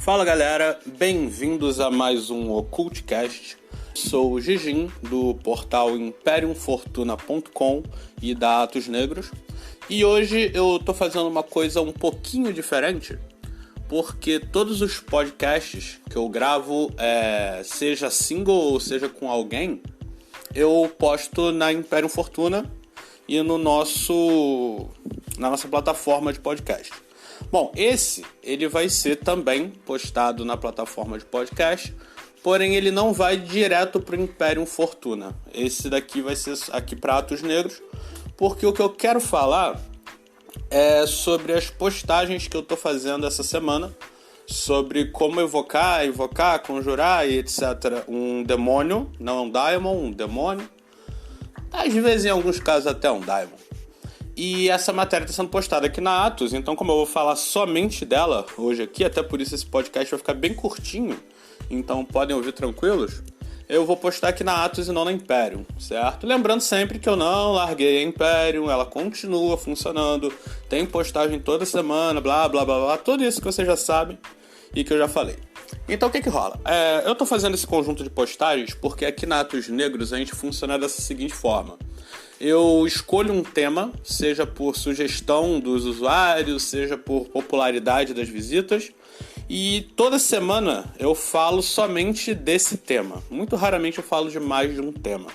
Fala galera, bem-vindos a mais um Occultcast. Sou o Gigin, do portal imperiumfortuna.com e da Atos Negros. E hoje eu tô fazendo uma coisa um pouquinho diferente, porque todos os podcasts que eu gravo, seja single ou seja com alguém, eu posto na Imperium Fortuna e na nossa plataforma de podcast. Bom, ele vai ser também postado na plataforma de podcast, porém ele não vai direto para o Imperium Fortuna. Esse daqui vai ser aqui para Atos Negros, porque o que eu quero falar é sobre as postagens que eu estou fazendo essa semana, sobre como evocar, conjurar e etc. um demônio, não um daimon, um demônio. Às vezes, em alguns casos, até um daimon. E essa matéria está sendo postada aqui na Atos, então como eu vou falar somente dela hoje aqui, até por isso esse podcast vai ficar bem curtinho, então podem ouvir tranquilos, eu vou postar aqui na Atos e não na Imperium, certo? Lembrando sempre que eu não larguei a Imperium, ela continua funcionando, tem postagem toda semana, blá blá blá blá, tudo isso que vocês já sabem e que eu já falei. Então o que rola? Eu tô fazendo esse conjunto de postagens porque aqui na Atos Negros a gente funciona dessa seguinte forma. Eu escolho um tema, seja por sugestão dos usuários, seja por popularidade das visitas, e toda semana eu falo somente desse tema. Muito raramente eu falo de mais de um tema.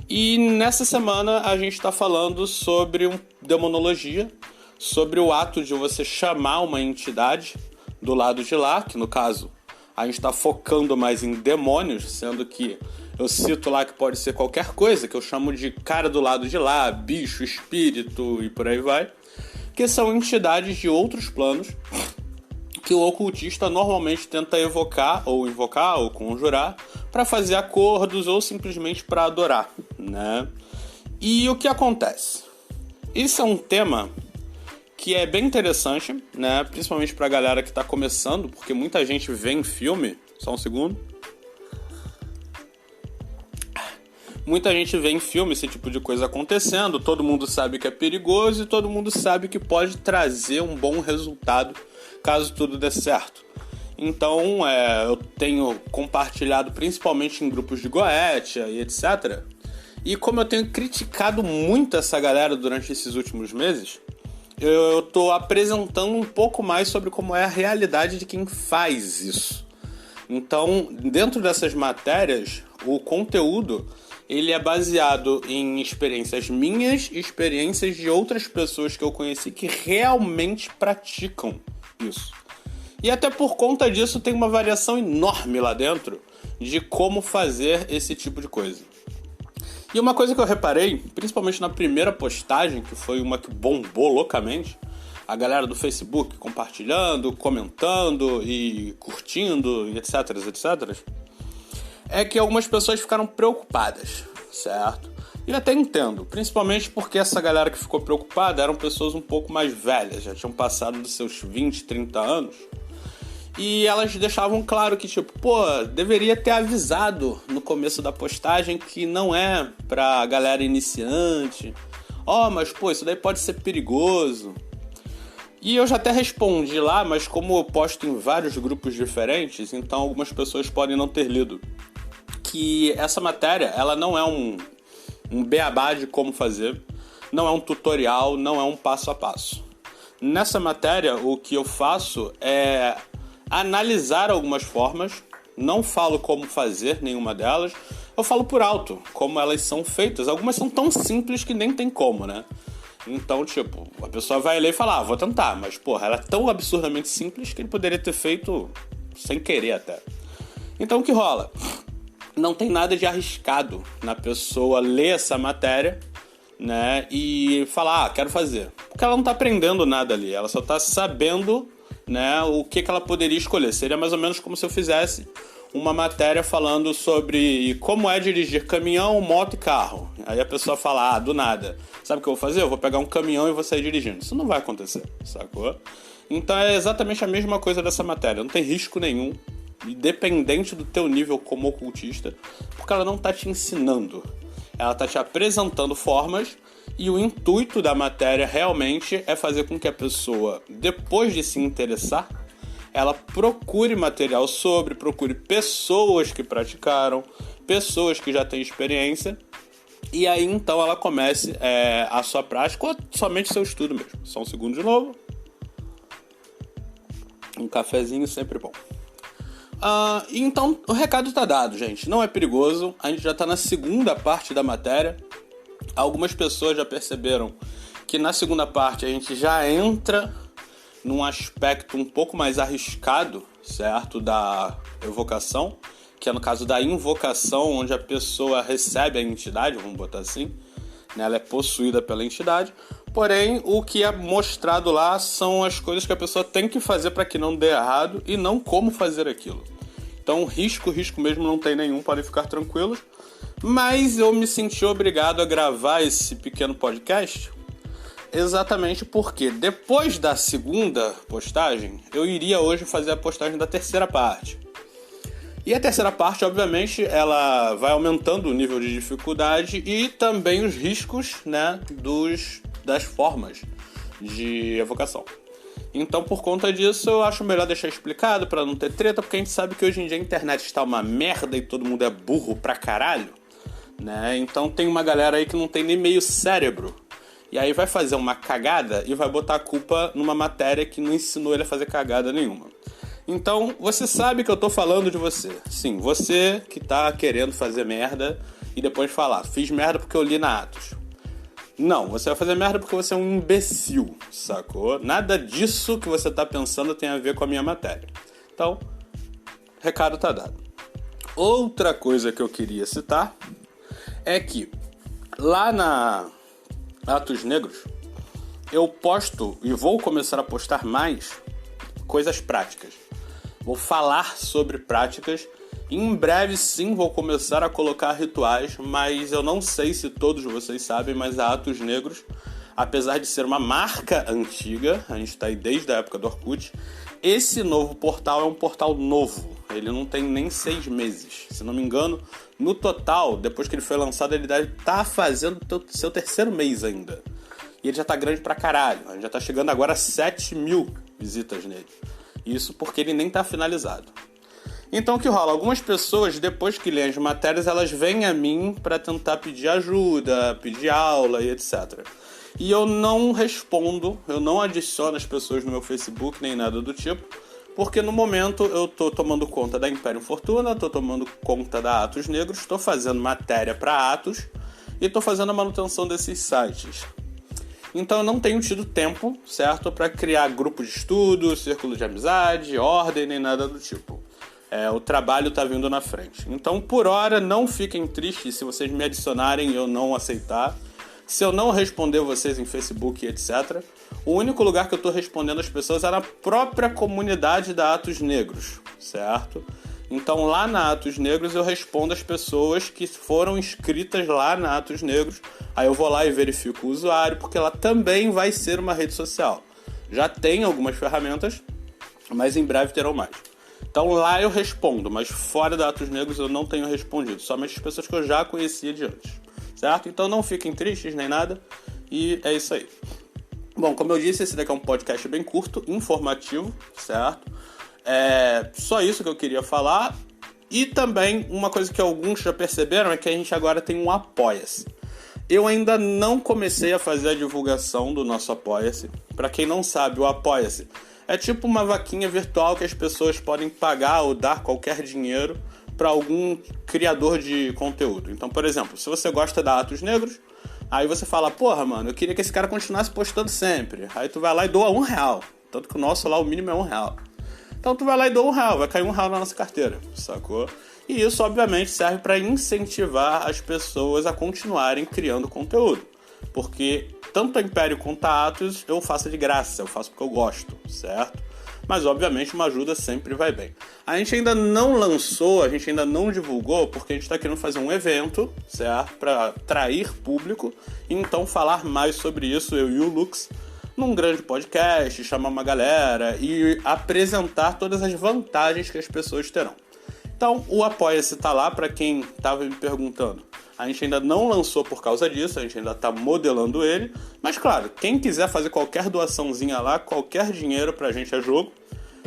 E nessa semana a gente está falando sobre demonologia, sobre o ato de você chamar uma entidade do lado de lá, que no caso a gente está focando mais em demônios, sendo que eu cito lá que pode ser qualquer coisa, que eu chamo de cara do lado de lá, bicho, espírito e por aí vai, que são entidades de outros planos que o ocultista normalmente tenta evocar ou conjurar para fazer acordos ou simplesmente para adorar, né? E o que acontece? Isso é um tema que é bem interessante, né? Principalmente para a galera que está começando, porque muita gente vê em filme. Só um segundo. Muita gente vê em filme esse tipo de coisa acontecendo, todo mundo sabe que é perigoso e todo mundo sabe que pode trazer um bom resultado caso tudo dê certo. Então, eu tenho compartilhado principalmente em grupos de Goetia e etc. E como eu tenho criticado muito essa galera durante esses últimos meses, eu estou apresentando um pouco mais sobre como é a realidade de quem faz isso. Então, dentro dessas matérias, o conteúdo ele é baseado em experiências minhas e experiências de outras pessoas que eu conheci que realmente praticam isso. E até por conta disso tem uma variação enorme lá dentro de como fazer esse tipo de coisa. E uma coisa que eu reparei, principalmente na primeira postagem, que foi uma que bombou loucamente, a galera do Facebook compartilhando, comentando e curtindo, etc, etc, é que algumas pessoas ficaram preocupadas, certo? E eu até entendo, principalmente porque essa galera que ficou preocupada eram pessoas um pouco mais velhas, já tinham passado dos seus 20, 30 anos, e elas deixavam claro que, deveria ter avisado no começo da postagem que não é pra galera iniciante. Mas isso daí pode ser perigoso. E eu já até respondi lá, mas como eu posto em vários grupos diferentes, então algumas pessoas podem não ter lido. Que essa matéria, ela não é um beabá de como fazer, não é um tutorial, não é um passo a passo. Nessa matéria, o que eu faço é analisar algumas formas, não falo como fazer nenhuma delas, eu falo por alto como elas são feitas. Algumas são tão simples que nem tem como, né? Então, a pessoa vai ler e fala, vou tentar, mas, ela é tão absurdamente simples que ele poderia ter feito sem querer até. Então, o que rola? Não tem nada de arriscado na pessoa ler essa matéria, né, e falar, quero fazer. Porque ela não tá aprendendo nada ali, ela só tá sabendo, né, o que ela poderia escolher. Seria mais ou menos como se eu fizesse uma matéria falando sobre como é dirigir caminhão, moto e carro. Aí a pessoa fala, do nada, sabe o que eu vou fazer? Eu vou pegar um caminhão e vou sair dirigindo. Isso não vai acontecer, sacou? Então é exatamente a mesma coisa dessa matéria, não tem risco nenhum, independente do teu nível como ocultista, porque ela não tá te ensinando, ela tá te apresentando formas, e o intuito da matéria realmente é fazer com que a pessoa, depois de se interessar, ela procure material sobre, procure pessoas que praticaram, pessoas que já têm experiência, e aí então ela comece a sua prática ou somente seu estudo mesmo. Só um segundo de novo. Um cafezinho sempre bom. Então o recado está dado, gente. Não é perigoso. A gente já está na segunda parte da matéria. Algumas pessoas já perceberam que na segunda parte a gente já entra num aspecto um pouco mais arriscado, certo? Da evocação, que é no caso da invocação, onde a pessoa recebe a entidade, vamos botar assim, né? Ela é possuída pela entidade. Porém, o que é mostrado lá são as coisas que a pessoa tem que fazer para que não dê errado e não como fazer aquilo. Então, risco mesmo não tem nenhum, podem ficar tranquilos. Mas eu me senti obrigado a gravar esse pequeno podcast exatamente porque depois da segunda postagem, eu iria hoje fazer a postagem da terceira parte. E a terceira parte, obviamente, ela vai aumentando o nível de dificuldade e também os riscos, né, das formas de evocação. Então, por conta disso, eu acho melhor deixar explicado para não ter treta, porque a gente sabe que hoje em dia a internet está uma merda e todo mundo é burro pra caralho, né? Então tem uma galera aí que não tem nem meio cérebro. E aí vai fazer uma cagada e vai botar a culpa numa matéria que não ensinou ele a fazer cagada nenhuma. Então, você sabe que eu tô falando de você. Sim, você que tá querendo fazer merda e depois falar, fiz merda porque eu li na Atos. Não, você vai fazer merda porque você é um imbecil, sacou? Nada disso que você tá pensando tem a ver com a minha matéria. Então, recado tá dado. Outra coisa que eu queria citar é que lá na Atos Negros eu posto e vou começar a postar mais coisas práticas. Vou falar sobre práticas. Em breve, sim, vou começar a colocar rituais, mas eu não sei se todos vocês sabem, mas a Atos Negros, apesar de ser uma marca antiga, a gente está aí desde a época do Orkut, esse novo portal é um portal novo. Ele não tem nem 6 meses. Se não me engano, no total, depois que ele foi lançado, ele deve estar fazendo seu terceiro mês ainda. E ele já está grande pra caralho. A gente já está chegando agora a 7.000 visitas nele. Isso porque ele nem está finalizado. Então o que rola? Algumas pessoas, depois que leem as matérias, elas vêm a mim para tentar pedir ajuda, pedir aula e etc. E eu não respondo, eu não adiciono as pessoas no meu Facebook nem nada do tipo, porque no momento eu tô tomando conta da Império Fortuna, tô tomando conta da Atos Negros, tô fazendo matéria para Atos e tô fazendo a manutenção desses sites. Então eu não tenho tido tempo, certo, para criar grupo de estudo, círculo de amizade, ordem, nem nada do tipo. O trabalho tá vindo na frente. Então, por hora, não fiquem tristes se vocês me adicionarem e eu não aceitar. Se eu não responder vocês em Facebook e etc. O único lugar que eu tô respondendo as pessoas é na própria comunidade da Atos Negros, certo? Então, lá na Atos Negros, eu respondo as pessoas que foram inscritas lá na Atos Negros. Aí eu vou lá e verifico o usuário, porque ela também vai ser uma rede social. Já tem algumas ferramentas, mas em breve terão mais. Então lá eu respondo, mas fora da Atos Negros eu não tenho respondido. Somente as pessoas que eu já conhecia de antes, certo? Então não fiquem tristes nem nada. E é isso aí. Bom, como eu disse, esse daqui é um podcast bem curto, informativo, certo? É só isso que eu queria falar. E também uma coisa que alguns já perceberam é que a gente agora tem um Apoia-se. Eu ainda não comecei a fazer a divulgação do nosso Apoia-se. Para quem não sabe, o Apoia-se é tipo uma vaquinha virtual que as pessoas podem pagar ou dar qualquer dinheiro para algum criador de conteúdo. Então, por exemplo, se você gosta da Atos Negros, aí você fala, porra, mano, eu queria que esse cara continuasse postando sempre. Aí tu vai lá e doa R$1. Tanto que o nosso lá, o mínimo é R$1. Então tu vai lá e doa R$1, vai cair R$1 na nossa carteira, sacou? E isso, obviamente, serve para incentivar as pessoas a continuarem criando conteúdo. Porque tanto a Império quanto a Atos eu faço de graça, eu faço porque eu gosto, certo? Mas, obviamente, uma ajuda sempre vai bem. A gente ainda não lançou, a gente ainda não divulgou, porque a gente está querendo fazer um evento, certo? Para atrair público e então falar mais sobre isso, eu e o Lux, num grande podcast, chamar uma galera e apresentar todas as vantagens que as pessoas terão. Então, o Apoia-se tá lá para quem estava me perguntando. A gente ainda não lançou por causa disso, a gente ainda está modelando ele. Mas, claro, quem quiser fazer qualquer doaçãozinha lá, qualquer dinheiro pra gente é jogo.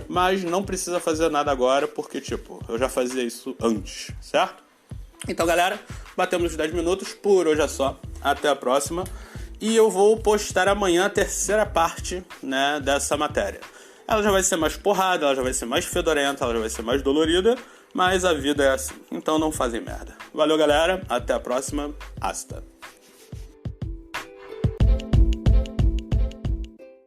mas não precisa fazer nada agora, porque, tipo, eu já fazia isso antes, certo? Então, galera, batemos os 10 minutos, por hoje é só. Até a próxima. E eu vou postar amanhã a terceira parte, né, dessa matéria. Ela já vai ser mais porrada, ela já vai ser mais fedorenta, ela já vai ser mais dolorida, mas a vida é assim. Então não fazem merda. Valeu, galera. Até a próxima. Hasta.